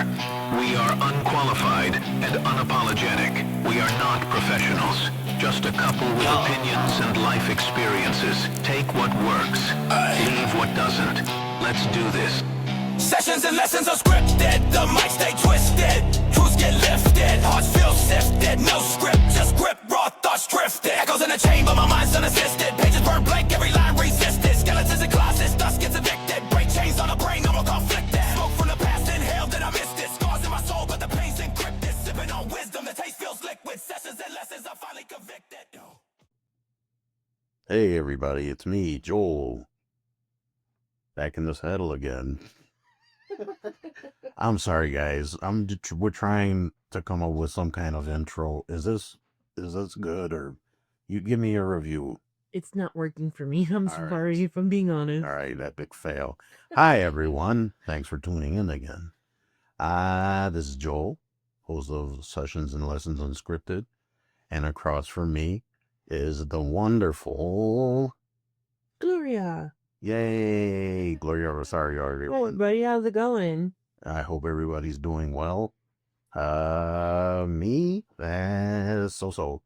disclaimer. We are unqualified and unapologetic. We are not professionals. Just a couple with opinions and life experiences. Take what works. Leave what doesn't. Let's do this. Sessions and lessons are scripted. The mic stay twisted. Truths get lifted. Hearts feel sifted. No script, just grip. Raw thoughts drifted. Echoes in the chamber, my mind's unassisted. Pages burn blank, every line resisted. Skeletons in closets, dust gets evicted. Break chains on the brain, no more conflicted. Smoke from the past, inhaled, and I missed it. Scars in my soul, but the pain's encrypted. Sipping on wisdom, the taste feels liquid. Sessions and lessons, I'm finally convicted. Hey everybody, it's me, Joel. Back in the saddle again. I'm sorry guys, we're trying to come up with some kind of intro. Is this good, or you give me a review? It's not working for me. I'm All sorry right. if I'm being honest. All right, that big fail. Hi everyone, thanks for tuning in again. This is Joel, host of Sessions and Lessons Unscripted, and across from me is the wonderful Gloria. Yay, Gloria Rosario, Hey, everyone. buddy, how's it going? I hope everybody's doing well. Me, so.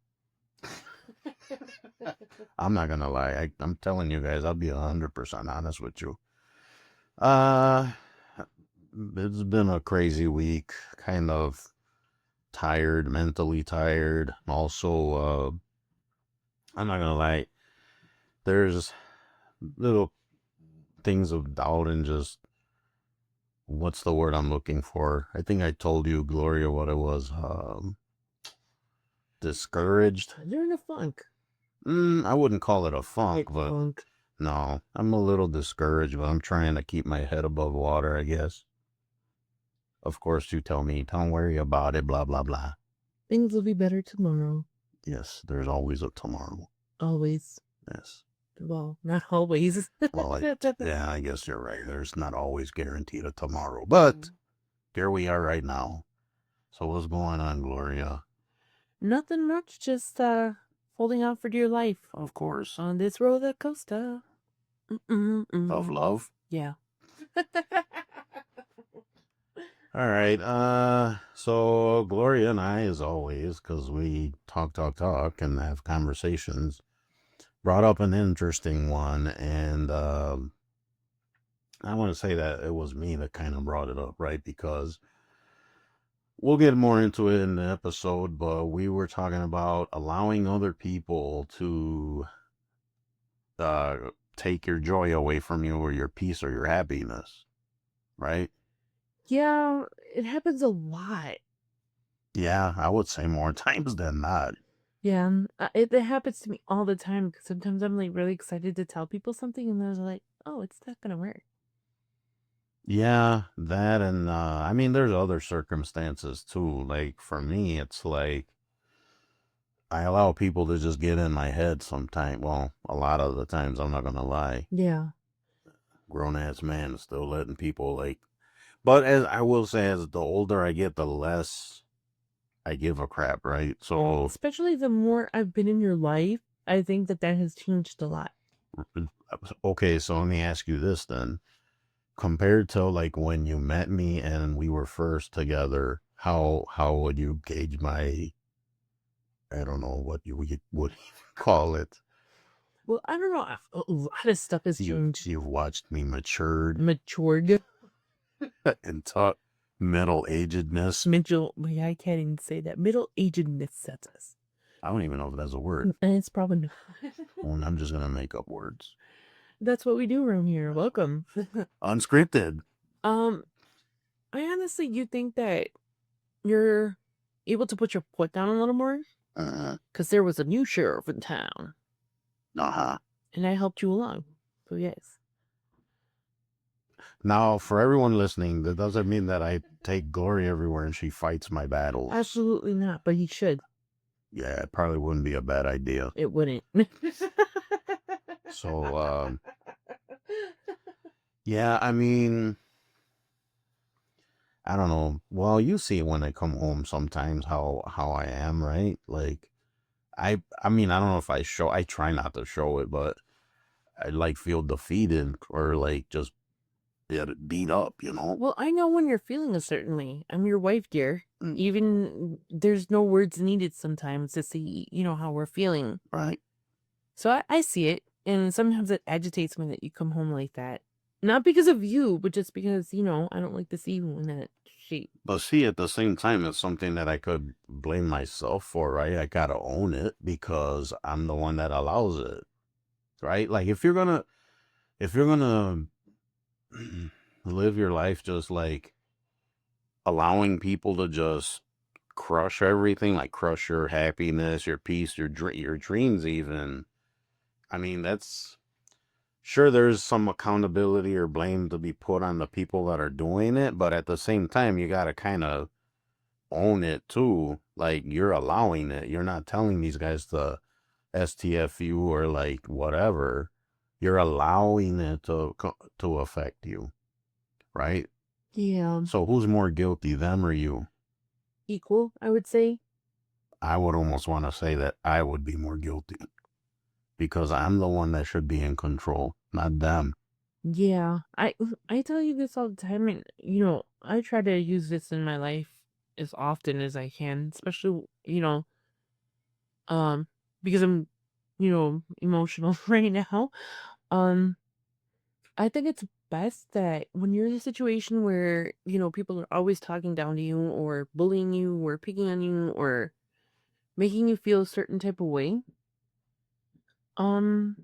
I'm not gonna lie. I'm telling you guys, I'll be 100% honest with you. It's been a crazy week. Kind of tired, mentally tired. Also, I'm not gonna lie. There's little things of doubt and just, what's the word I'm looking for? I think I told you, Gloria, what it was. Discouraged. You're in a funk. I wouldn't call it a funk, Like but funk. no, I'm a little discouraged, but I'm trying to keep my head above water, I guess. Of course, you tell me, don't worry about it, blah, blah, blah. Things will be better tomorrow. Yes, there's always a tomorrow. Always. Yes. Well, not always. Well, yeah, I guess you're right. There's not always guaranteed a tomorrow, but here we are right now. So what's going on, Gloria? Nothing much, just holding out for dear life Of course. on this roller coaster. Of love? Yeah. All right. So Gloria and I, as always, because we talk, and have conversations, brought up an interesting one, and I want to say that it was me that kind of brought it up, right? Because we'll get more into it in the episode, but we were talking about allowing other people to take your joy away from you, or your peace, or your happiness, right? Yeah, it happens a lot. Yeah, I would say more times than not. Yeah, it happens to me all the time, because sometimes I'm like really excited to tell people something, and they're like, "Oh, it's not gonna work." Yeah, that, and I mean, there's other circumstances too. Like for me, it's like I allow people to just get in my head sometimes. Well, a lot of the times, I'm not gonna lie. Yeah. Grown ass man is still letting people like. But as I will say, as the older I get, the less I give a crap, right? So Especially the more I've been in your life, I think that has changed a lot. okay, so let me ask you this then. Compared to like when you met me and we were first together, how would you gauge my, I don't know what you would call it. Well, I don't know. A lot of stuff has changed. You've watched me matured Matured. and taught middle-agedness. Yeah, I can't even say that. Middle-agedness sets us. I don't even know if that's a word. And it's probably not. Well, I'm just gonna make up words. That's what we do around here. Welcome. Unscripted. I honestly do think that you're able to put your foot down a little more. Because there was a new sheriff in town. And I helped you along. So yes. Now, for everyone listening, that doesn't mean that I take Glory everywhere and she fights my battles. Absolutely not, but he should. Yeah, it probably wouldn't be a bad idea. It wouldn't. So, yeah, I mean, I don't know. Well, you see when I come home sometimes how I am, right? Like, I mean, I don't know if I try not to show it, but I like feel defeated or like just it beat up, you know? Well, I know when you're feeling a certain way. I'm your wife, dear. Even there's no words needed sometimes to say, how we're feeling. Right. So I see it. And sometimes it agitates me that you come home like that. Not because of you, but just because, I don't like to see you in that shape. But see, at the same time, it's something that I could blame myself for, right? I gotta own it because I'm the one that allows it, right? Like if you're gonna live your life just like allowing people to just crush everything, like crush your happiness, your peace, your dreams, even. I mean, that's sure there's some accountability or blame to be put on the people that are doing it, but at the same time, you gotta kind of own it too. Like you're allowing it. You're not telling these guys to STFU or like whatever. You're allowing it to affect you, right? Yeah. So who's more guilty, them or you? Equal, I would say. I would almost want to say that I would be more guilty because I'm the one that should be in control, not them. Yeah. I tell you this all the time, and I try to use this in my life as often as I can, especially, um, because I'm, emotional right now. Um, I think it's best that when you're in a situation where, people are always talking down to you or bullying you or picking on you or making you feel a certain type of way, um,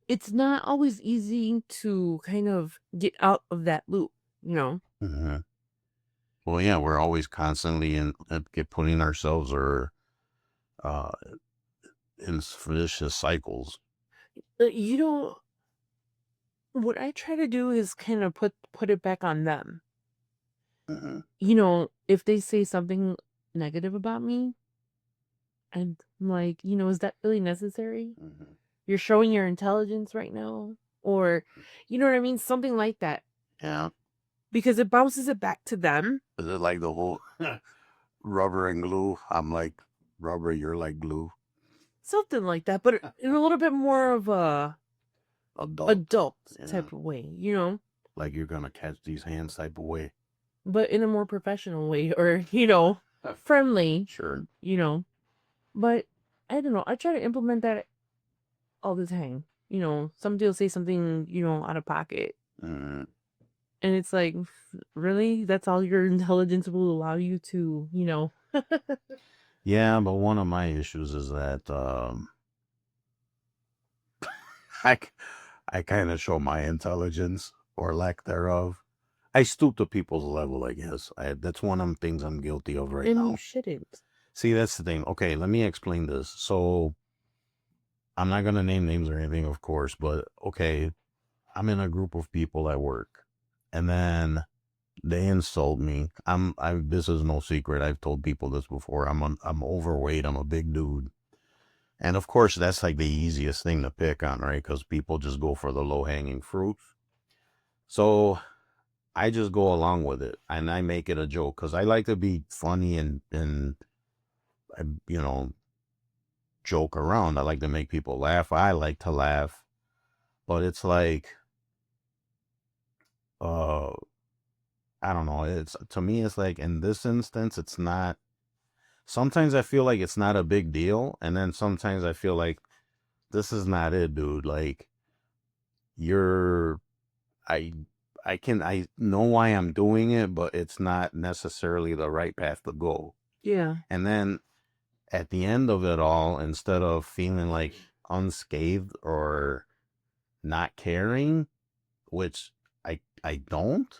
it's not always easy to kind of get out of that loop, Mm-hmm. Well, yeah, we're always constantly putting ourselves or uh, in vicious cycles. You know, what I try to do is kind of put it back on them. Mm-hmm. If they say something negative about me, and I'm like, is that really necessary? Mm-hmm. You're showing your intelligence right now, or you know what I mean, something like that, Yeah. because it bounces it back to them. Is it like the whole rubber and glue? I'm like rubber, you're like glue. Something like that, but in a little bit more of a adult Yeah. type of way, Like you're gonna catch these hands type of way. but in a more professional way, or friendly, Sure. But I don't know. I try to implement that all the time. Somebody will say something, out of pocket. Mm-hmm. And it's like, really? That's all your intelligence will allow you to. Yeah, but one of my issues is that I, I kind of show my intelligence or lack thereof. I stoop to people's level, I guess. That's one of the things I'm guilty of right And now. you shouldn't. See, that's the thing. Okay, let me explain this. So, I'm not going to name names or anything, of course, but okay, I'm in a group of people at work, and then they insult me. This is no secret. I've told people this before. I'm overweight. I'm a big dude. And of course, that's like the easiest thing to pick on, right? Because people just go for the low hanging fruit. So I just go along with it and I make it a joke because I like to be funny and you know, joke around. I like to make people laugh. I like to laugh. But it's like, uh, I don't know. It's to me, it's like in this instance, it's not. Sometimes I feel like it's not a big deal. And then sometimes I feel like this is not it, dude. Like, you're I I know why I'm doing it, but it's not necessarily the right path to go. Yeah. And then at the end of it all, instead of feeling like unscathed or not caring, which I don't,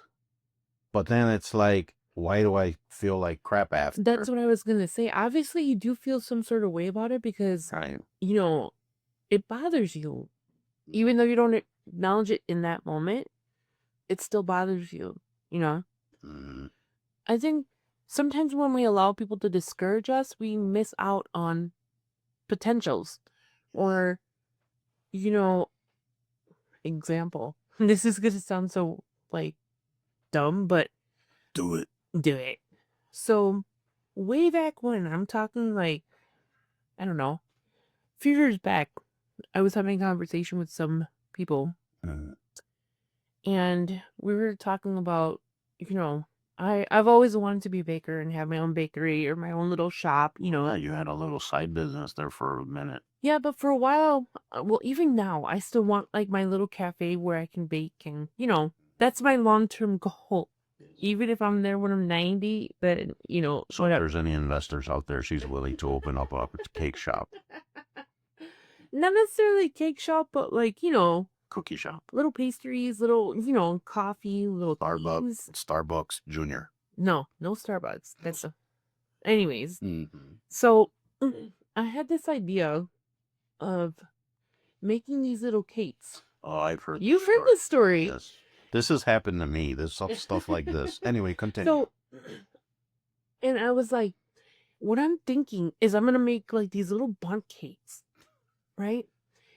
but then it's like, why do I feel like crap after? That's what I was going to say. Obviously, you do feel some sort of way about it because, Right. it bothers you. Even though you don't acknowledge it in that moment, it still bothers you, Mm-hmm. I think sometimes when we allow people to discourage us, we miss out on potentials. Or, you know, example. This is going to sound so, like, dumb, but Do it. do it. So, way back when, I'm talking like, I don't know, a few years back, I was having a conversation with some people, Mm-hmm. And we were talking about, I've always wanted to be a baker and have my own bakery or my own little shop, Yeah, you had a little side business there for a minute. Yeah, but for a while, well, even now, I still want like my little cafe where I can bake and, that's my long-term goal. Even if I'm there when I'm 90, then, So if there's any investors out there, she's willing to open up a cake shop. Not necessarily cake shop, but like, Cookie shop. little pastries, little, coffee, little things. Starbucks Junior. No Starbucks. That's anyways. Mm-hmm. So I had this idea of making these little cakes. Oh, I've heard. You've heard this story. Yes. This has happened to me. There's stuff like this. Anyway, continue. So, and I was like, what I'm thinking is I'm going to make like these little bundt cakes, right?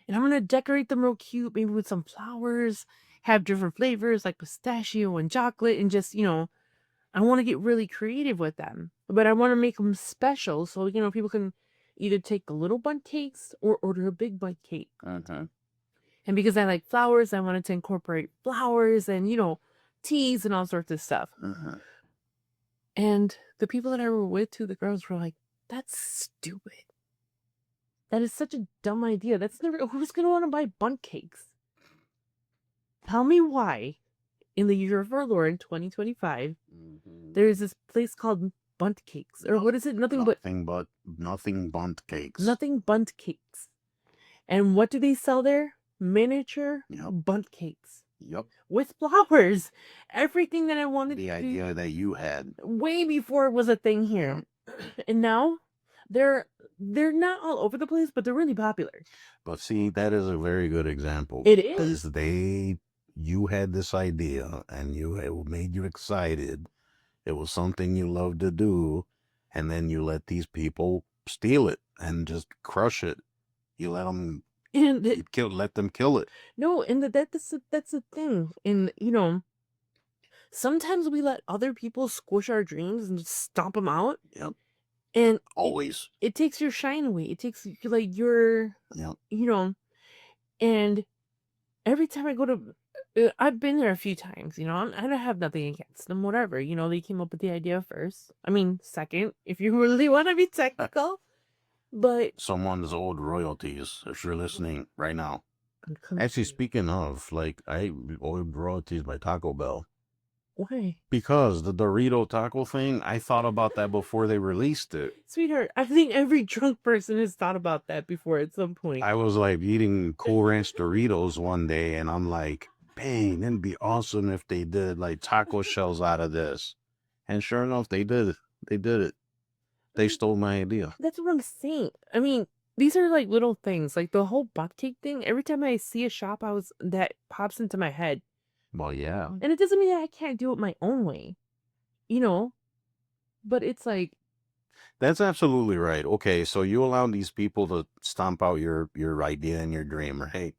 And I'm going to decorate them real cute, maybe with some flowers, have different flavors like pistachio and chocolate, and just, I want to get really creative with them. But I want to make them special so, people can either take the little bundt cakes or order a big bundt cake. Uh-huh. And because I like flowers, I wanted to incorporate flowers and, teas and all sorts of stuff. Uh-huh. And the people that I were with, too, the girls were like, that's stupid. That is such a dumb idea. Who's going to want to buy bundt cakes? Tell me why, in the year of our Lord, 2025, there is this place called bundt cakes. Or what is it? Nothing bundt cakes. Nothing bundt cakes. And what do they sell there? Miniature bundt cakes. Yep. With flowers. Everything that I wanted the idea that you had. Way before it was a thing here. And now they're not all over the place, but they're really popular. But see, that is a very good example. It is. You had this idea and it made you excited. It was something you loved to do. And then you let these people steal it and just crush it. You let them let them kill it. No, and that's the thing. And sometimes we let other people squish our dreams and just stomp them out. Yep. And always it takes your shine away. It takes like your and every time I go to I've been there a few times, I don't have nothing against them, whatever. They came up with the idea first. I mean, second, if you really want to be technical. But someone's old royalties, if you're listening right now. Actually, speaking of, like, I old royalties by Taco Bell. Why? Because the Dorito taco thing, I thought about that before they released it. Sweetheart, I think every drunk person has thought about that before at some point. I was like eating Cool Ranch Doritos one day, and I'm like, dang, it'd be awesome if they did like taco shells out of this. And sure enough, they did it. They did it. They stole my idea. That's what I'm saying. I mean, these are like little things, like the whole butt cake thing. Every time I see a shop, that pops into my head. Well, yeah. And it doesn't mean that I can't do it my own way, but it's like. That's absolutely right. Okay, so you allow these people to stomp out your idea and your dream, right?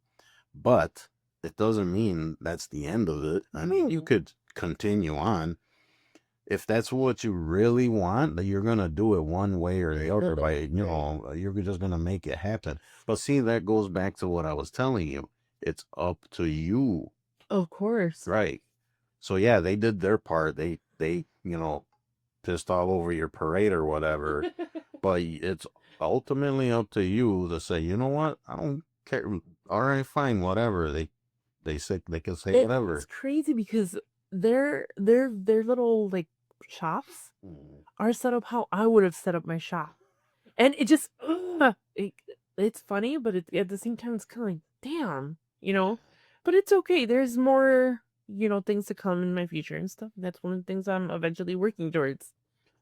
But it doesn't mean that's the end of it. I mean, you could continue on. If that's what you really want, that you're going to do it one way or the other by, you're just going to make it happen. But see, that goes back to what I was telling you. It's up to you. Of course. Right. So yeah, they did their part. They pissed all over your parade or whatever. But it's ultimately up to you to say, you know what? I don't care. All right, fine, whatever. They can say whatever. It's crazy because their little like shops are set up how I would have set up my shop, and it just it's funny, but at the same time it's kind of like damn, but it's okay. There's more things to come in my future and stuff. That's one of the things I'm eventually working towards.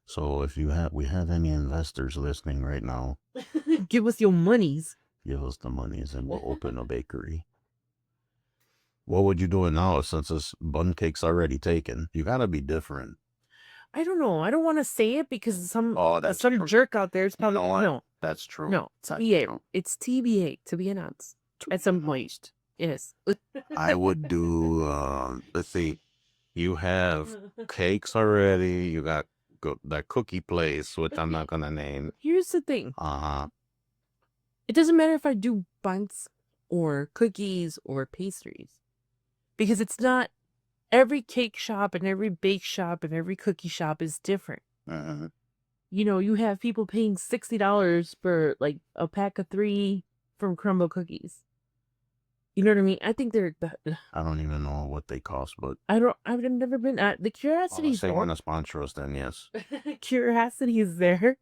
So if we have any investors listening right now, give us your monies. Give us the monies, and we'll open a bakery. What would you do now since this bun cake's already taken? You gotta be different. I don't know. I don't want to say it because some jerk out there is probably no. That's true. No, TBA. It's TBA to be announced at some point. Yes. I would do. Let's see. You have cakes already. You got that cookie place, which I'm not gonna name. Here's the thing. It doesn't matter if I do buns or cookies or pastries. Because it's not every cake shop and every bake shop and every cookie shop is different. You know, you have people paying $60 for like a pack of 3 from Crumble cookies. You know what I mean? I think they're. I don't even know what they cost, but I've never been at the Curiosity. they want to sponsor us, then yes. Curiosity is there,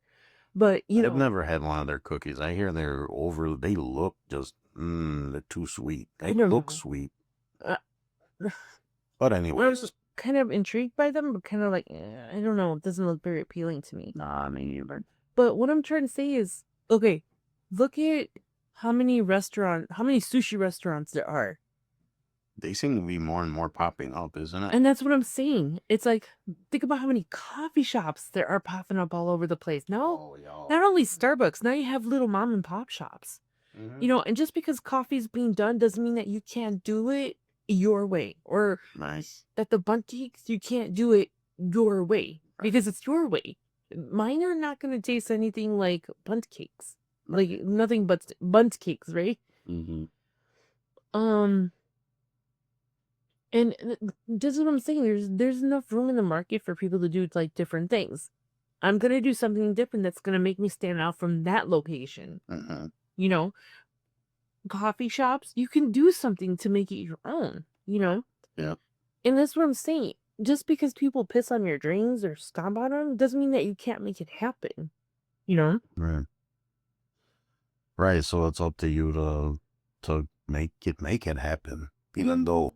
but you know, I've never had one of their cookies. I hear they look just they're too sweet. They look sweet. But anyway, I was just kind of intrigued by them, but kind of like I don't know. It doesn't look very appealing to me. Nah, me neither. But what I'm trying to say is, okay, look at how many sushi restaurants there are. They seem to be more and more popping up, isn't it? And that's what I'm saying. It's like, think about how many coffee shops there are popping up all over the place. Now, not only Starbucks, now you have little mom and pop shops. You know, and just because coffee's being done doesn't mean that you can't do it your way. Or that the bundt cakes, you can't do it your way. Because it's your way. Mine are not going to taste anything like bundt cakes. Like, nothing but bundt cakes, right? And this is what I'm saying. There's enough room in the market for people to do like different things. I'm gonna do something different that's gonna make me stand out from that location. You know, coffee shops, you can do something to make it your own. You know. Yeah. And that's what I'm saying. Just because people piss on your dreams or stomp on them doesn't mean that you can't make it happen. You know. Right. Right. So it's up to you to make it happen, even though.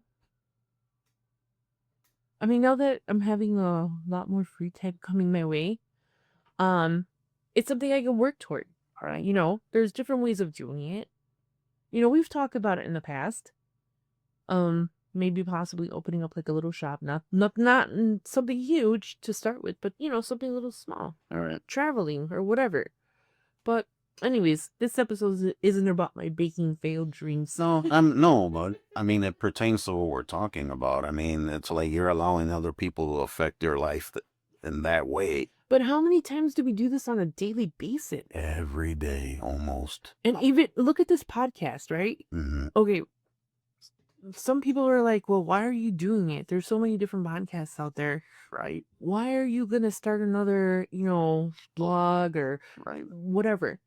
I mean, now that I'm having a lot more free time coming my way, it's something I can work toward. All right, you know, there's different ways of doing it. You know, we've talked about it in the past. Maybe possibly opening up like a little shop, not something huge to start with, but you know, something a little small. All right. Traveling or whatever. But anyways, this episode isn't about my baking failed dreams. No, but I mean, it pertains to what we're talking about. I mean, it's like you're allowing other people to affect your life in that way. But how many times do we do this on a daily basis? Every day, almost. And even look at this podcast, right? Okay. Some people are like, well, why are you doing it? There's so many different podcasts out there. Right. Why are you going to start another, you know, blog or whatever?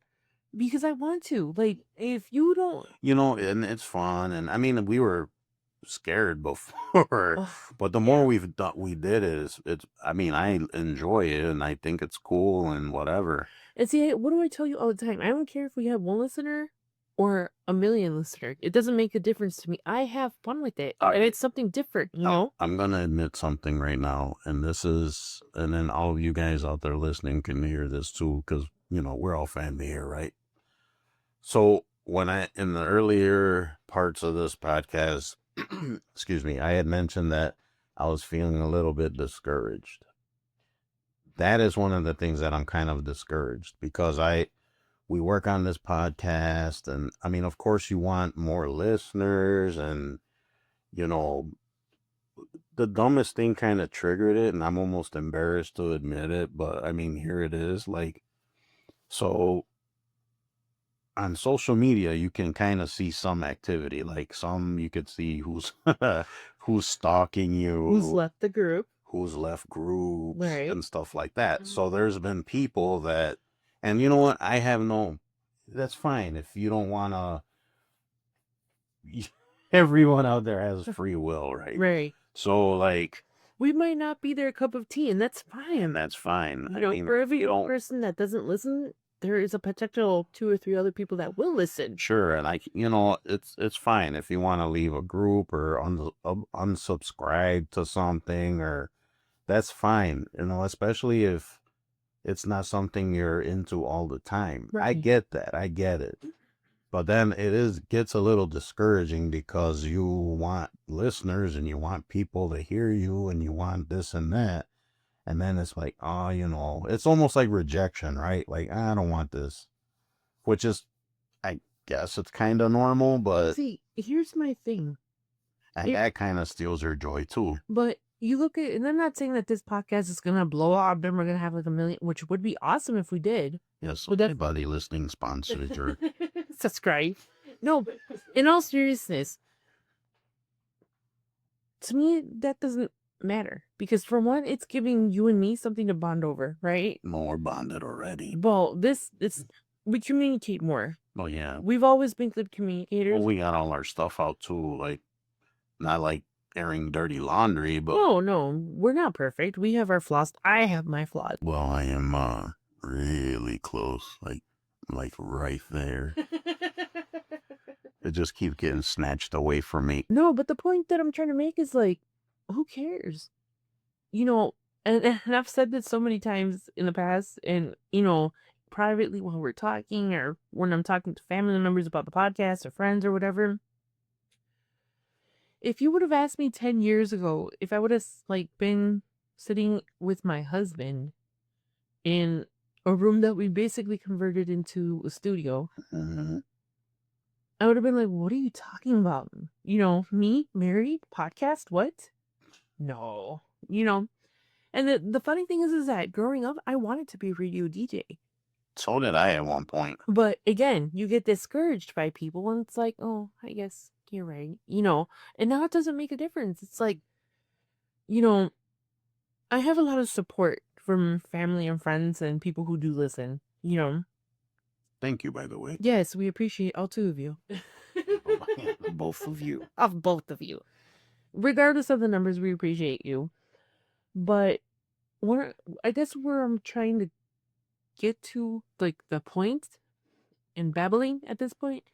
Because I want to. Like, if you don't... You know, and it's fun. And I mean, we were scared before. But the more we did it, it's, I mean, I enjoy it and I think it's cool and whatever. And see, what do I tell you all the time? I don't care if we have 1 listener or 1 million listeners. It doesn't make a difference to me. I have fun with it. And it's something different, you know? I'm going to admit something right now. And then all of you guys out there listening can hear this too. Because, you know, we're all family here, right? So in the earlier parts of this podcast, excuse me, I had mentioned that I was feeling a little bit discouraged. That is one of the things that I'm kind of discouraged because we work on this podcast and I mean, of course you want more listeners and, you know, the dumbest thing kind of triggered it and I'm almost embarrassed to admit it, but I mean, here it is. Like, so on social media, you can kind of see some activity, like you could see who's stalking you, who's left the group, who's left groups and stuff like that. So there's been people that, and you know what? That's fine. If you don't want to, everyone out there has free will, right? Right. So like, we might not be their cup of tea and that's fine. And that's fine. You know, for every person that doesn't listen, there is a potential 2 or 3 other people that will listen. Sure. And you know, it's fine if you want to leave a group or unsubscribe to something or that's fine. You know, especially if it's not something you're into all the time. Right. I get that. I get it. But then gets a little discouraging because you want listeners and you want people to hear you and you want this and that. And then it's like, oh, you know, it's almost like rejection, right? Like, I don't want this, which is, I guess it's kind of normal, but see, here's my thing. That kind of steals your joy too. But you look at, and I'm not saying that this podcast is going to blow up and we're going to have like 1 million, which would be awesome if we did. Yes. So anybody listening sponsored your subscribe. No, but in all seriousness, to me, that doesn't matter. Because for one, it's giving you and me something to bond over, right? More bonded already. Well, we communicate more. Oh, yeah. We've always been good communicators. Well, we got all our stuff out, too. Like, not like airing dirty laundry, but... Oh, no, we're not perfect. We have our flaws. I have my flaws. Well, I am really close. Like right there. It just keeps getting snatched away from me. No, but the point that I'm trying to make is like, who cares? You know, and I've said this so many times in the past, and privately when we're talking or when I'm talking to family members about the podcast or friends or whatever. If you would have asked me 10 years ago, if I would have been sitting with my husband in a room that we basically converted into a studio, I would have been like, what are you talking about? Me, married, podcast, what? No. And the funny thing is that growing up, I wanted to be a radio DJ. So did I at one point. But again, you get discouraged by people and it's like, oh, I guess you're right. And now it doesn't make a difference. It's like, I have a lot of support from family and friends and people who do listen, Thank you, by the way. Yes, we appreciate all two of you. Both of you. Of both of you. Regardless of the numbers, we appreciate you. But I guess where I'm trying to get to, the point in babbling at this point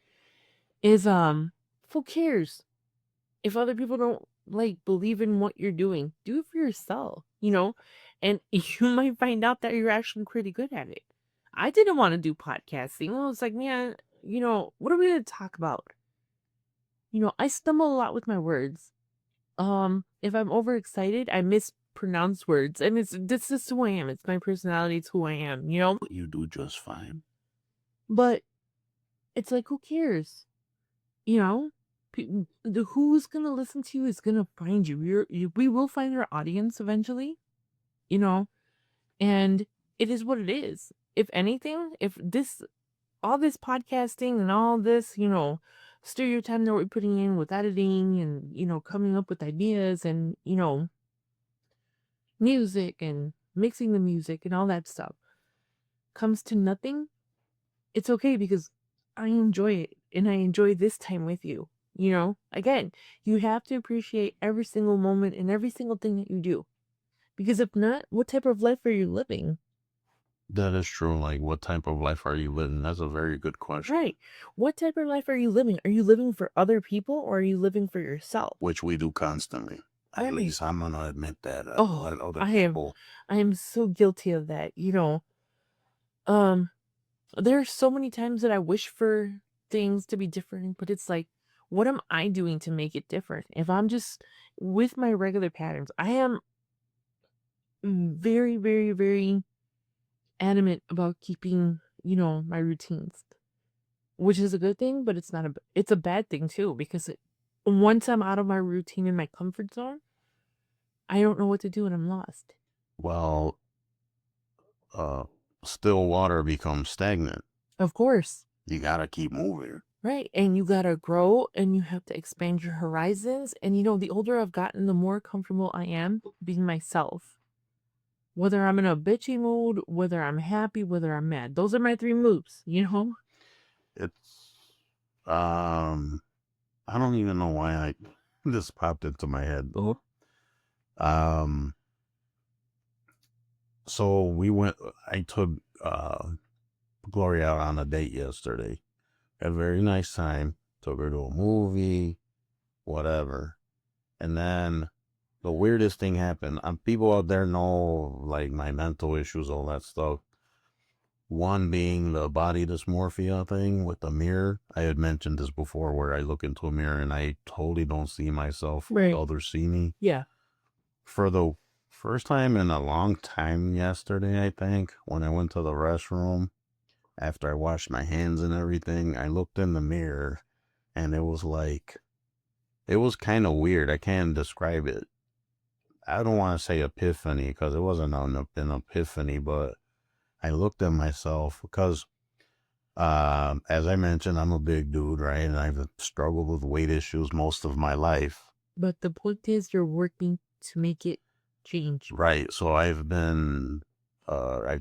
is, who cares? If other people don't believe in what you're doing, do it for yourself, and you might find out that you're actually pretty good at it. I didn't want to do podcasting. I was like, man, what are we going to talk about? I stumble a lot with my words. If I'm overexcited, I mispronounce words, and this is who I am. It's my personality. It's who I am, But you do just fine. But it's like, who cares? Who's gonna listen to you is gonna find you. We will find our audience eventually, and it is what it is. If anything, all this podcasting and all this, stereo time that we're putting in with editing and, coming up with ideas and, music and mixing the music and all that stuff comes to nothing, it's okay because I enjoy it and I enjoy this time with you. Again, you have to appreciate every single moment and every single thing that you do. Because if not, what type of life are you living? That is true. What type of life are you living? That's a very good question. Right. What type of life are you living? Are you living for other people or are you living for yourself? Which we do constantly. At least I'm going to admit that. I am so guilty of that. There are so many times that I wish for things to be different, but it's like, what am I doing to make it different? If I'm just with my regular patterns, I am very, very, very adamant about keeping, my routines, which is a good thing, but it's a bad thing too, because once I'm out of my routine and my comfort zone, I don't know what to do and I'm lost. Well, still water becomes stagnant. Of course. You gotta keep moving. Right. And you gotta grow and you have to expand your horizons. And the older I've gotten, the more comfortable I am being myself. Whether I'm in a bitchy mood, whether I'm happy, whether I'm mad. Those are my 3 moves, It's I don't even know why this popped into my head. So I took Gloria out on a date yesterday. Had a very nice time. Took her to a movie, whatever. And then the weirdest thing happened. People out there know my mental issues, all that stuff. One being the body dysmorphia thing with the mirror. I had mentioned this before, where I look into a mirror and I totally don't see myself. Right. Others see me. Yeah. For the first time in a long time yesterday, I think, when I went to the restroom, after I washed my hands and everything, I looked in the mirror and it was kind of weird. I can't describe it. I don't want to say epiphany because it wasn't an epiphany, but I looked at myself because, as I mentioned, I'm a big dude, right? And I've struggled with weight issues most of my life. But the point is, you're working to make it change. Right. So I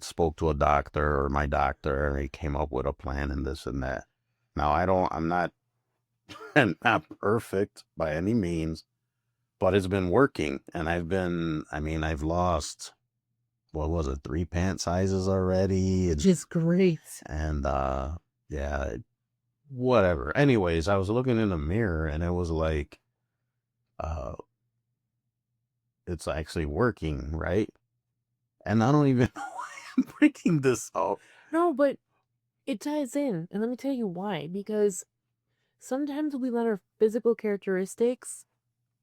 spoke to a doctor or my doctor, and he came up with a plan and this and that. Now I'm not, not perfect by any means, but it's been working, and I've lost, what was it, 3 pant sizes already, Which is great. and yeah, whatever. Anyways, I was looking in the mirror, and it was like, it's actually working, right? And I don't even know why I'm bringing this up. No, but it ties in. And let me tell you why. Because sometimes we let our physical characteristics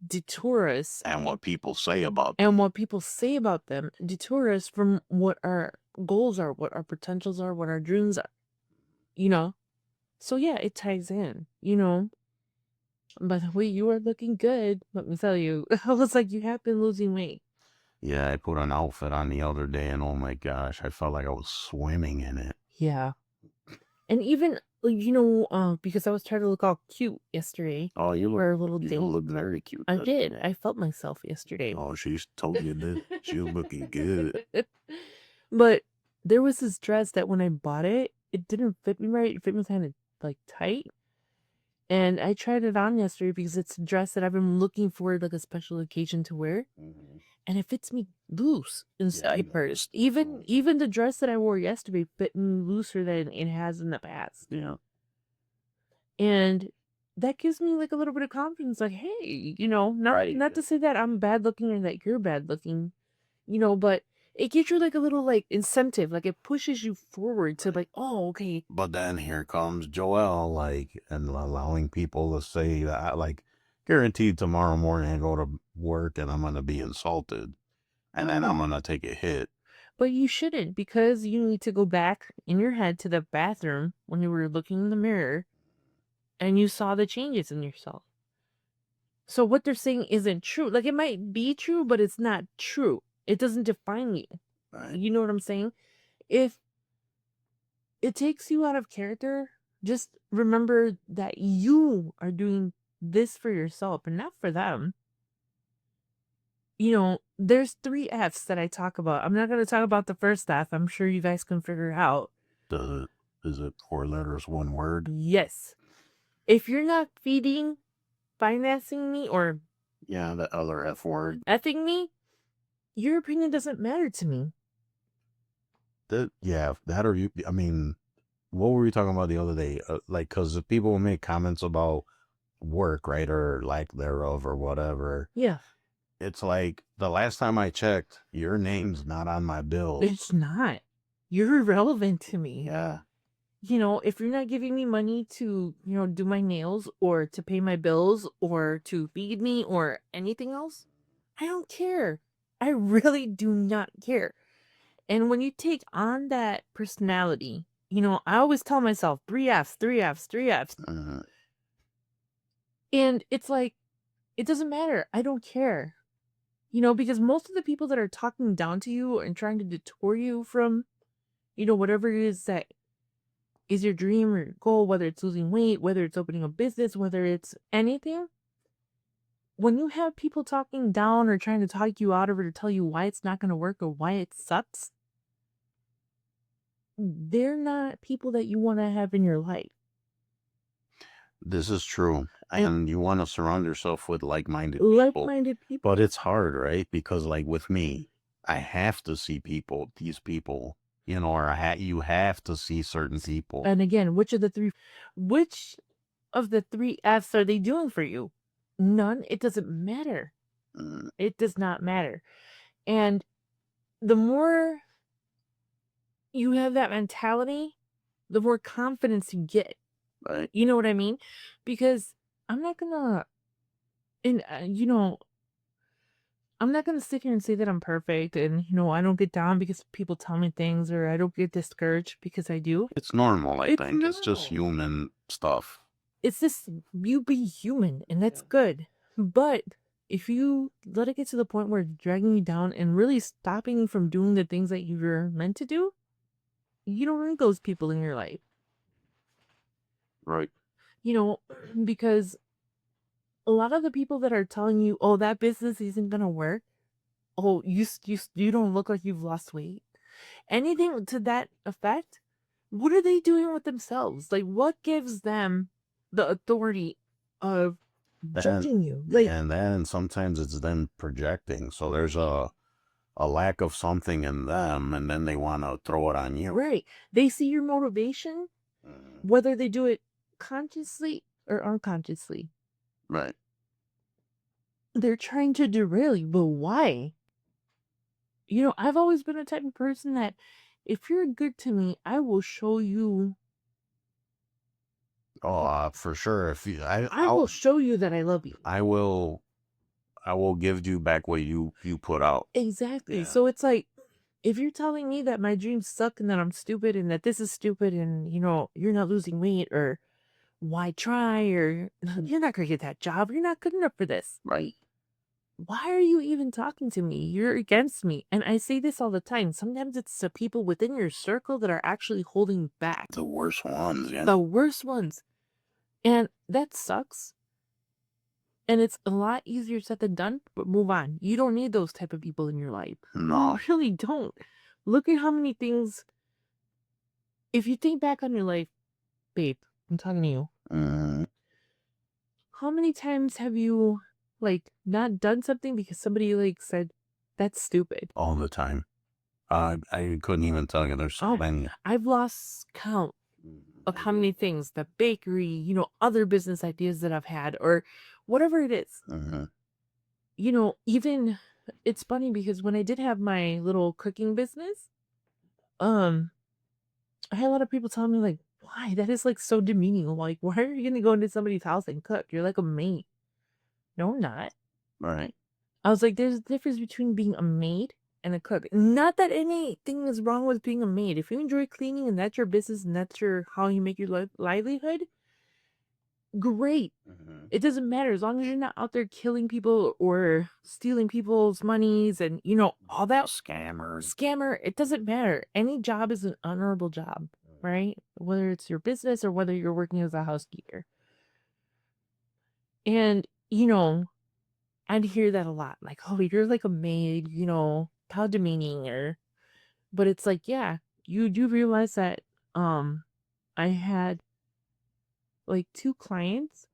detour us. And what people say about them. And what people say about them detour us from what our goals are, what our potentials are, what our dreams are. You know? So yeah, it ties in, you know? By the way, you are looking good. Let me tell you. I was like, you have been losing weight. Yeah, I put an outfit on the other day, and oh my gosh, I felt like I was swimming in it. Yeah. And even, because I was trying to look all cute yesterday. Oh, you for a little you date. look very cute. I did. I felt myself yesterday. Oh, she told you that she was looking good. But there was this dress that when I bought it, it didn't fit me right. It fit me kind of like tight. And I tried it on yesterday because it's a dress that I've been looking for like a special occasion to wear. Mm-hmm. And it fits me loose in Yeah, I diapers. noticed. Even the dress that I wore yesterday fit me looser than it has in the past. Yeah. And that gives me like a little bit of confidence, like, hey, not Right. not to say that I'm bad looking or that you're bad looking, but it gives you like a little like incentive, like it pushes you forward to like, oh, okay. But then here comes Joel, and allowing people to say that, guaranteed tomorrow morning I go to work and I'm gonna be insulted, and then I'm gonna take a hit. But you shouldn't, because you need to go back in your head to the bathroom when you were looking in the mirror and you saw the changes in yourself. So what they're saying isn't true. Like, it might be true, but it's not true. It doesn't define you. Right. You know what I'm saying? If it takes you out of character, just remember that you are doing this for yourself and not for them. There's 3 F's that I talk about. I'm not going to talk about the first F. I'm sure you guys can figure it out. Is it 4 letters, 1 word? Yes. If you're not feeding, financing me, or Yeah, the other F word. effing me, your opinion doesn't matter to me. That or you. I mean, what were we talking about the other day? Because if people make comments about work, right, or lack thereof, or whatever. Yeah. It's like, the last time I checked, your name's not on my bill. It's not. You're irrelevant to me. Yeah. If you're not giving me money to, do my nails or to pay my bills or to feed me or anything else, I don't care. I really do not care. And when you take on that personality, I always tell myself 3 F's, 3 F's, 3 F's. Uh-huh. And it's like, it doesn't matter. I don't care. Because most of the people that are talking down to you and trying to detour you from, whatever it is that is your dream or your goal, whether it's losing weight, whether it's opening a business, whether it's anything, when you have people talking down or trying to talk you out of it or tell you why it's not going to work or why it sucks, they're not people that you want to have in your life. This is true. And you want to surround yourself with like-minded people. But it's hard, right? Because like with me, I have to see these people, or you have to see certain people. And again, which of the 3 F's are they doing for you? None. It doesn't matter. It does not matter. And the more you have that mentality, the more confidence you get. Right. You know what I mean? Because I'm not gonna, and I'm not gonna sit here and say that I'm perfect and I don't get down because people tell me things, or I don't get discouraged because I do. It's normal, I It's think. It's just normal. human stuff. It's just you be human, and that's good. But if you let it get to the point where it's dragging you down and really stopping you from doing the things that you're meant to do, you don't need those people in your life. Right. Because a lot of the people that are telling you, oh, that business isn't going to work. Oh, you don't look like you've lost weight. Anything to that effect. What are they doing with themselves? Like, what gives them the authority of judging you? Like, and sometimes it's them projecting. So there's a lack of something in them, and then they want to throw it on you. right. They see your motivation, whether they do it consciously or unconsciously. Right. They're trying to derail you, but why? You know, I've always been a type of person that if you're good to me, I will show you. Oh, for sure. If you, I will show you that I love you. I will give you back what you put out. Exactly. Yeah. So it's like, if you're telling me that my dreams suck and that I'm stupid and that this is stupid and, you know, you're not losing weight or why try or you're not going to get that job. You're not good enough for this. Right. Why are you even talking to me? You're against me. And I say this all the time. Sometimes it's the people within your circle that are actually holding back. The worst ones. Yeah. The worst ones. And that sucks. And it's a lot easier said than done, but move on. You don't need those type of people in your life. No. You really don't. Look at how many things. If you think back on your life, babe, I'm talking to you. How many times have you, like, not done something because somebody, like, said, that's stupid? All the time. I couldn't even tell you. There's so many. I've lost count of how many things, the bakery, you know, other business ideas that I've had or whatever it is. You know, even it's funny because when I did have my little cooking business, I had a lot of people telling me like, why? That is like so demeaning. Like, why are you gonna go into somebody's house and cook? You're like a maid. No, I'm not. Right. I was like, there's a difference between being a maid and a cook. Not that anything is wrong with being a maid. If you enjoy cleaning and that's your business and that's your how you make your livelihood, great. It doesn't matter as long as you're not out there killing people or stealing people's monies and you know all that scammer. It doesn't matter. Any job is an honorable job, right? Whether it's your business or whether you're working as a housekeeper. And you know, I'd hear that a lot, like, "Oh, you're like a maid," you know, how demeaning. Or, but it's like, yeah, you do realize that, I had like 2 clients,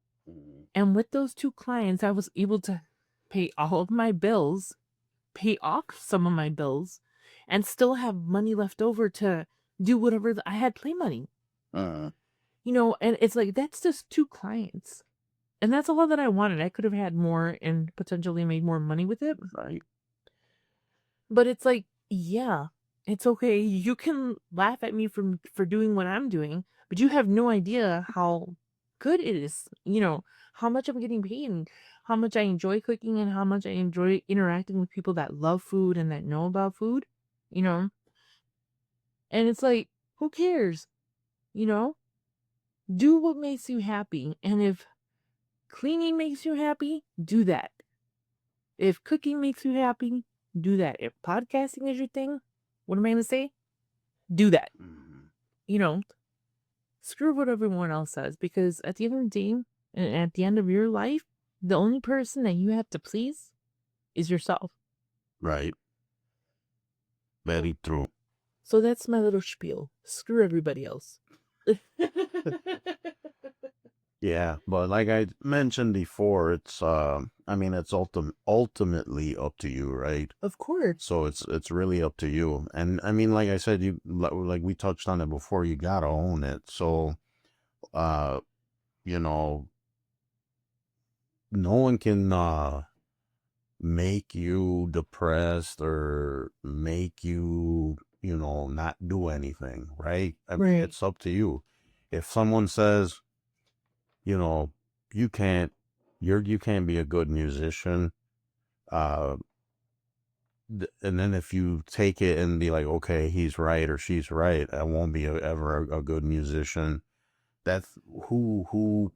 and with those 2 clients, I was able to pay all of my bills, pay off some of my bills, and still have money left over to do whatever I had play money. You know, and it's like, that's just 2 clients. And that's all that I wanted. I could have had more and potentially made more money with it. Right. But it's like, yeah, it's okay. You can laugh at me for doing what I'm doing, but you have no idea how good it is. You know, how much I'm getting paid and how much I enjoy cooking and how much I enjoy interacting with people that love food and that know about food, you know? And it's like, who cares? You know? Do what makes you happy. And if cleaning makes you happy, do that. If cooking makes you happy, do that. If podcasting is your thing, what am I going to say? Do that. You know, screw what everyone else says, because at the end of the day, and at the end of your life, the only person that you have to please is yourself. Right. Very true. So that's my little spiel. Screw everybody else. Yeah, but like I mentioned before, it's I mean, it's ultimately up to you, right? Of course. So it's really up to you. And I mean, like I said, you like we touched on it before, you gotta own it. So you know, no one can make you depressed or make you, you know, not do anything, right? I mean, Right. it's up to you. If someone says, you know, you can't be a good musician, and then if you take it and be like, okay, he's right or she's right, I won't be ever a good musician. That's who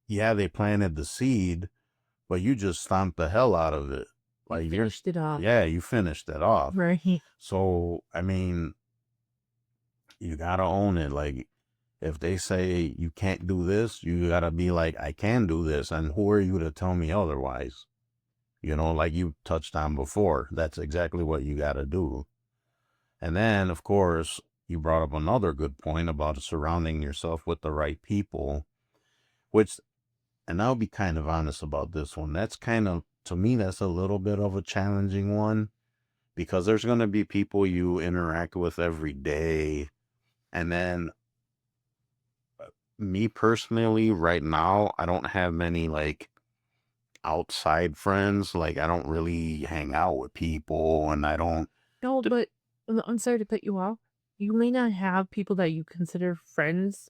yeah, they planted the seed, but you just stomped the hell out of it. Like, you finished it off. Yeah, you finished it off. Right. So I mean, you gotta own it. Like, If they say you can't do this, you gotta be like, I can do this, and who are you to tell me otherwise? You know, like you touched on before, that's exactly what you gotta do. And then, of course, you brought up another good point about surrounding yourself with the right people, which, and I'll be kind of honest about this one. That's kind of, to me, that's a little bit of a challenging one, because there's going to be people you interact with every day. And then me personally, right now, I don't have many like outside friends. Like, I don't really hang out with people, and I don't. No, but I'm sorry to cut you off. You may not have people that you consider friends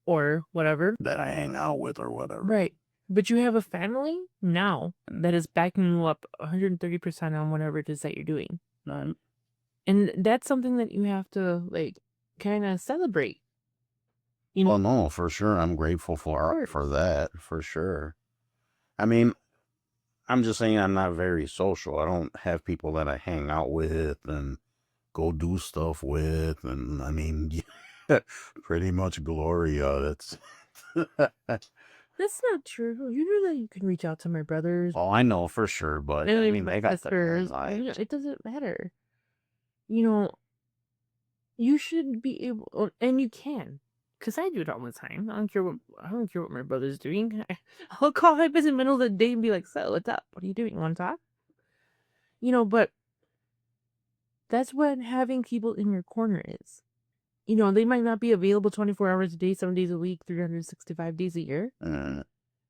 or whatever. That I hang out with or whatever. Right. But you have a family now that is backing you up 130% on whatever it is that you're doing. Right. And that's something that you have to, like, kind of celebrate. You know? Well, no, for sure. I'm grateful for that, for sure. I mean, I'm just saying I'm not very social. I don't have people that I hang out with and go do stuff with. And I mean, pretty much Gloria. That's That's not true. You know that you can reach out to my brothers. Oh, I know for sure, but I mean, they got sisters. It doesn't matter. You know, you should be able, and you can, because I do it all the time. I don't care what my brother's doing. I'll call him in the middle of the day and be like, "So, what's up? What are you doing? Want to talk?" You know, but that's what having people in your corner is. You know, they might not be available 24 hours a day, 7 days a week, 365 days a year.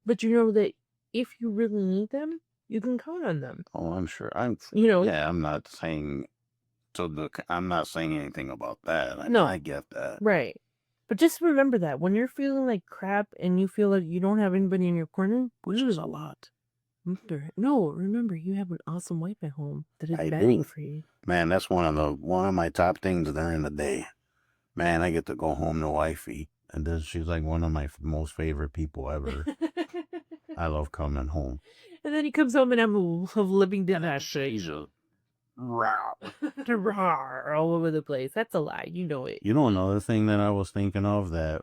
But you know that if you really need them, you can count on them. Oh, I'm sure. Yeah, I'm not saying, I'm not saying anything about that. No. I get that. Right. But just remember that when you're feeling like crap and you feel like you don't have anybody in your corner, which is a lot. No, remember, you have an awesome wife at home that is begging for you. Man, that's one of my top things during the day. Man, I get to go home to wifey, and then she's like one of my most favorite people ever. I love coming home. And then he comes home and I'm living down that shit. She's a all over the place. That's a lie. You know it. You know another thing that I was thinking of, that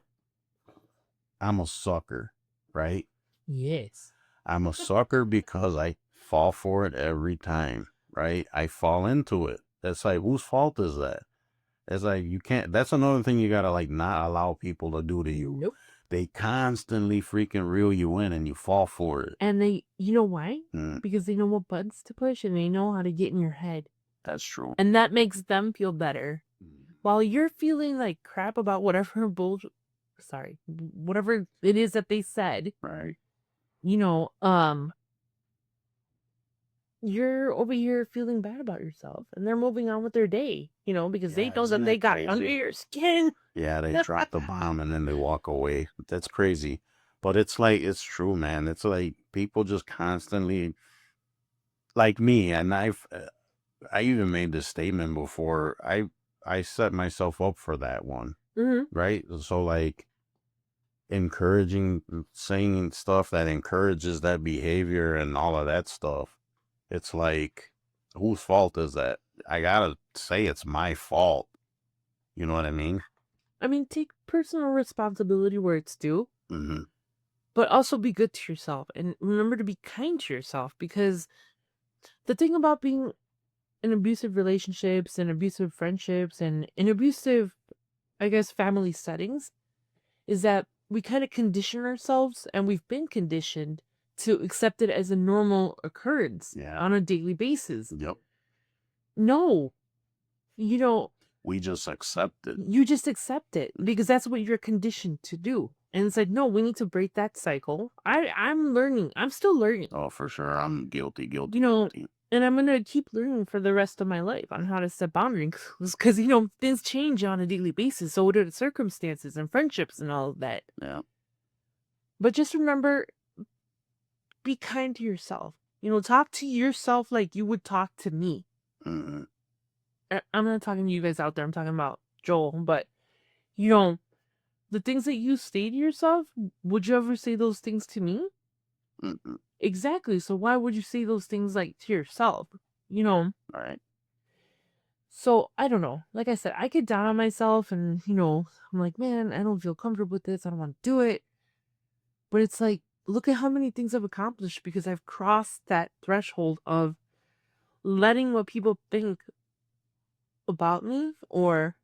I'm a sucker, right? Yes. I'm a sucker because I fall for it every time, right? I fall into it. That's like, whose fault is that? It's like, you can't, that's another thing you gotta like not allow people to do to you. Nope. They constantly freaking reel you in and you fall for it. And you know why? Because they know what buttons to push and they know how to get in your head. That's true. And that makes them feel better. While you're feeling like crap about whatever whatever it is that they said. Right. You know, you're over here feeling bad about yourself and they're moving on with their day, you know, because they know that they got under your skin. Yeah, they drop the bomb and then they walk away. That's crazy. But it's like, it's true, man. It's like people just constantly, like me, and I even made this statement before. I set myself up for that one, right? So like saying stuff that encourages that behavior and all of that stuff. It's like, whose fault is that? I gotta say it's my fault. You know what I mean? I mean, take personal responsibility where it's due. But also be good to yourself. And remember to be kind to yourself. Because the thing about being in abusive relationships and abusive friendships and in abusive, I guess, family settings is that we kind of condition ourselves, and we've been conditioned to accept it as a normal occurrence on a daily basis. Yep. No. You know, we just accept it. You just accept it because that's what you're conditioned to do. And it's like, no, we need to break that cycle. I'm learning. I'm still learning. Oh, for sure. I'm guilty. You know, and I'm going to keep learning for the rest of my life on how to set boundaries because, you know, things change on a daily basis. So do the circumstances and friendships and all of that. Yeah. But just remember, be kind to yourself. You know, talk to yourself like you would talk to me. I'm not talking to you guys out there. I'm talking about Joel. But, you know, the things that you say to yourself, would you ever say those things to me? Exactly. So why would you say those things like to yourself? You know? All right. So I don't know. Like I said, I get down on myself and, I'm like, man, I don't feel comfortable with this. I don't want to do it. But it's like, look at how many things I've accomplished because I've crossed that threshold of letting what people think about me or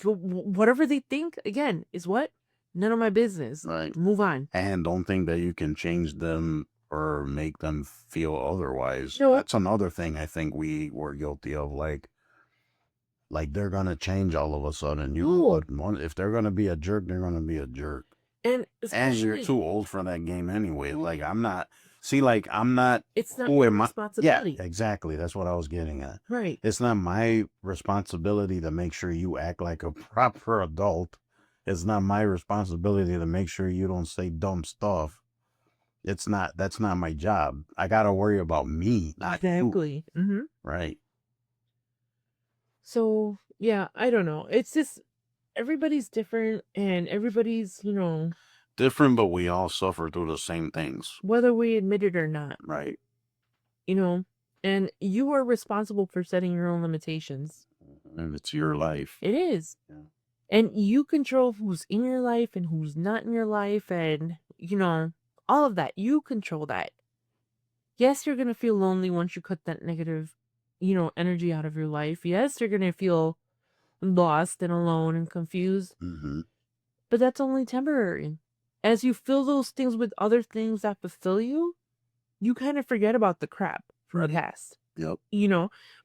whatever they think, again, is what? None of my business. Right. Move on. And don't think that you can change them or make them feel otherwise. No. That's another thing I think we were guilty of. Like they're gonna change all of a sudden. You know what? If they're gonna be a jerk, they're gonna be a jerk. And you're too old for that game anyway. Like I'm not. See, like I'm not. It's not my responsibility. Yeah, exactly. That's what I was getting at. Right. It's not my responsibility to make sure you act like a proper adult. It's not my responsibility to make sure you don't say dumb stuff. That's not my job. I gotta worry about me, not exactly. you. Mm-hmm. Right. So yeah, I don't know. It's just everybody's different and everybody's, different, but we all suffer through the same things, whether we admit it or not. Right. And you are responsible for setting your own limitations. And it's your life. It is. Yeah. And you control who's in your life and who's not in your life and, all of that. You control that. Yes, you're going to feel lonely once you cut that negative, energy out of your life. Yes, you're going to feel lost and alone and confused. Mm-hmm. But that's only temporary. As you fill those things with other things that fulfill you, you kind of forget about the crap from the past. Yep.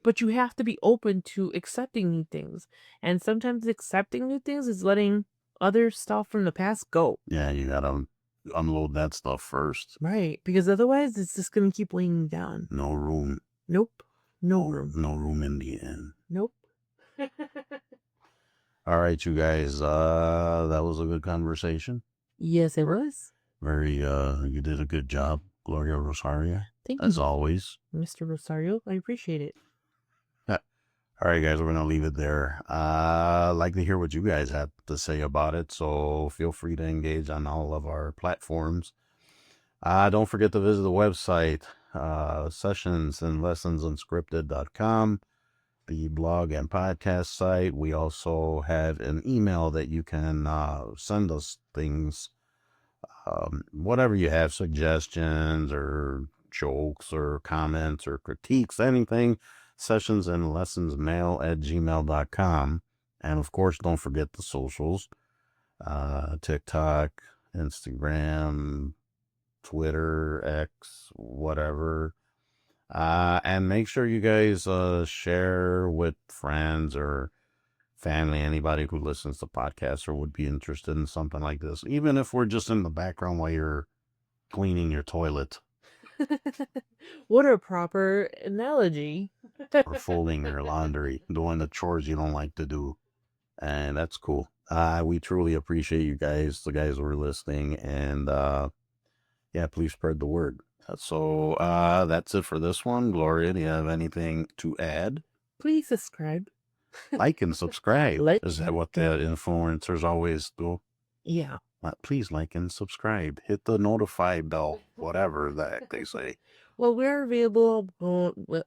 But you have to be open to accepting new things. And sometimes accepting new things is letting other stuff from the past go. Yeah, you gotta unload that stuff first. Right. Because otherwise it's just going to keep weighing you down. No room. Nope. No room. No room in the end. Nope. All right, you guys. That was a good conversation. Yes, it was. Very, you did a good job, Gloria Rosario. Thank you. As always. Mr. Rosario, I appreciate it. All right, guys, we're going to leave it there. I'd like to hear what you guys have to say about it, so feel free to engage on all of our platforms. Don't forget to visit the website, sessionsandlessonsunscripted.com, the blog and podcast site. We also have an email that you can send us things, whatever you have, suggestions or jokes or comments or critiques, anything. sessionsandlessonsmail@gmail.com. And of course, don't forget the socials, TikTok, Instagram, Twitter, X, whatever. And make sure you guys share with friends or family, anybody who listens to podcasts or would be interested in something like this, even if we're just in the background while you're cleaning your toilet. What a proper analogy. Or folding your laundry, doing the chores you don't like to do. And that's cool. We truly appreciate you guys, the guys who are listening. And yeah, please spread the word. So that's it for this one. Gloria, do you have anything to add? Please subscribe. Like and subscribe. Is that what the influencers always do? Yeah. Please like and subscribe. Hit the notify bell, whatever that they say. Well, we're available.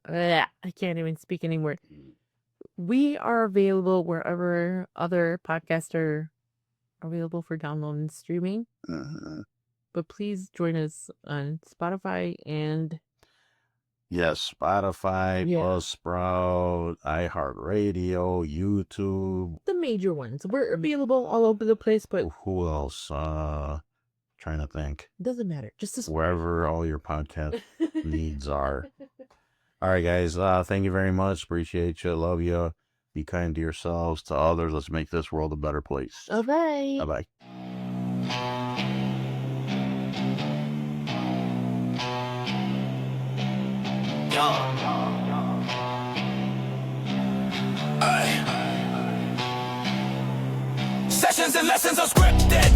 I can't even speak anymore. We are available wherever other podcasts are available for download and streaming. Mm-hmm. But please join us on Spotify and... Yes, Spotify, Buzzsprout, iHeartRadio, YouTube. The major ones. We're available all over the place, but... Who else? Trying to think. Doesn't matter. Just wherever all your podcast needs are. All right, guys. Thank you very much. Appreciate you. Love you. Be kind to yourselves, to others. Let's make this world a better place. Bye-bye. Bye-bye. Sessions and lessons unscripted.